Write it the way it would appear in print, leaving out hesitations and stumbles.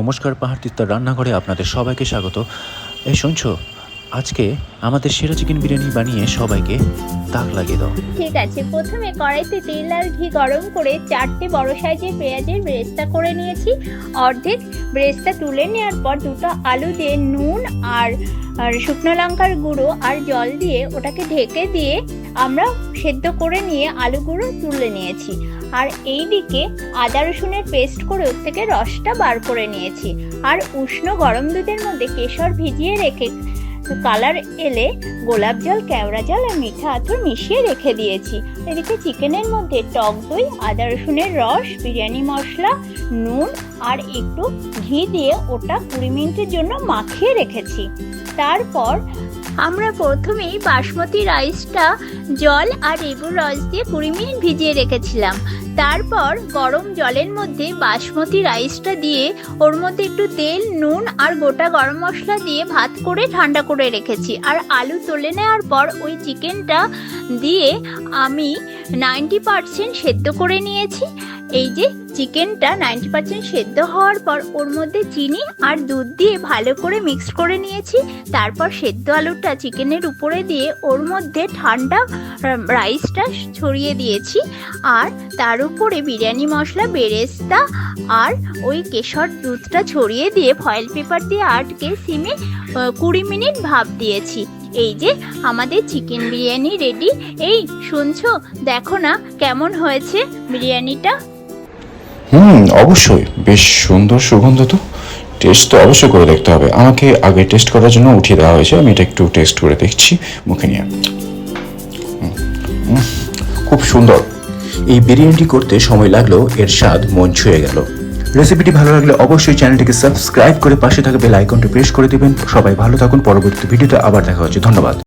নমস্কার, পাহাড় তিস্তার রান্নাঘরে আপনাদের সবাইকে স্বাগত। এই শুনছো, আজকে আমাদের সেরা চিকেন বিরিয়ানি বানিয়ে সবাইকে তাক লাগিয়ে দাও। ঠিক আছে, প্রথমে কড়াইতে তেল আর ঘি গরম করে 4টে বড় সাইজের পেঁয়াজের ব্রেস্তা করে নিয়েছি। অর্ধেক ব্রেস্তা তুলে নেওয়ার পর দুটো আলু দিয়ে নুন আর শুকনো লঙ্কার গুঁড়ো আর জল দিয়ে ওটাকে ঢেকে দিয়ে আমরা সেদ্ধ করে নিয়ে আলুগুলো তুলে নিয়েছি। আর এই দিকে আদা রসুনের পেস্ট করে ওর থেকে রসটা বার করে নিয়েছি। আর উষ্ণ গরম দুধের মধ্যে কেশর ভিজিয়ে রেখে কালার এলে গোলাপ জল, কেওড়া জল আর মিঠা আতর মিশিয়ে রেখে দিয়েছি। এদিকে চিকেনের মধ্যে টক দই, আদা রসুনের রস, বিরিয়ানি মশলা, নুন আর একটু ঘি দিয়ে ওটা 20 মিনিটের জন্য মাখিয়ে রেখেছি। তারপর আমরা প্রথমেই বাসমতি রাইসটা জল আর লেবুর রস দিয়ে 20 মিনিট ভিজিয়ে রেখেছিলাম। তারপর গরম জলের মধ্যে বাসমতি রাইসটা দিয়ে ওর মধ্যে একটু তেল, নুন আর গোটা গরম মশলা দিয়ে ভাত করে ঠান্ডা করে রেখেছি। আর আলু তুলে নেওয়ার পর ওই চিকেনটা দিয়ে আমি 90% সেদ্ধ করে নিয়েছি। এই যে চিকেনটা 90% সেদ্ধ হওয়ার পর ওর মধ্যে চিনি আর দুধ দিয়ে ভালো করে মিক্স করে নিয়েছি। তারপর সেদ্ধ আলুটা চিকেনের উপরে দিয়ে ওর মধ্যে ঠান্ডা রাইসটা ছড়িয়ে দিয়েছি। আর তার উপরে বিরিয়ানি মশলা, বেরেস্তা আর ওই কেশর দুধটা ছড়িয়ে দিয়ে ফয়েল পেপার দিয়ে আটকে সিমে 20 মিনিট ভাপ দিয়েছি। এই যে আমাদের চিকেন বিরিয়ানি রেডি। এই শুনছো, দেখো না কেমন হয়েছে বিরিয়ানিটা। অবশ্যই বেশ সুন্দর সুগন্ধ। তো টেস্ট তো অবশ্যই করে দেখতে হবে। আমাকে আগে টেস্ট করার জন্য উঠিয়ে দেওয়া হয়েছে, আমি এটা একটু টেস্ট করে দেখছি মুখে নিয়ে। খুব সুন্দর। এই বিরিয়ানিটি করতে সময় লাগলেও এর স্বাদ মন ছুঁয়ে গেল। রেসিপিটি ভালো লাগলে অবশ্যই চ্যানেলটিকে সাবস্ক্রাইব করে পাশে থাকা বেল আইকনটি প্রেস করে দিবেন। সবাই ভালো থাকুন। পরবর্তী ভিডিওতে আবার দেখা হচ্ছে। ধন্যবাদ।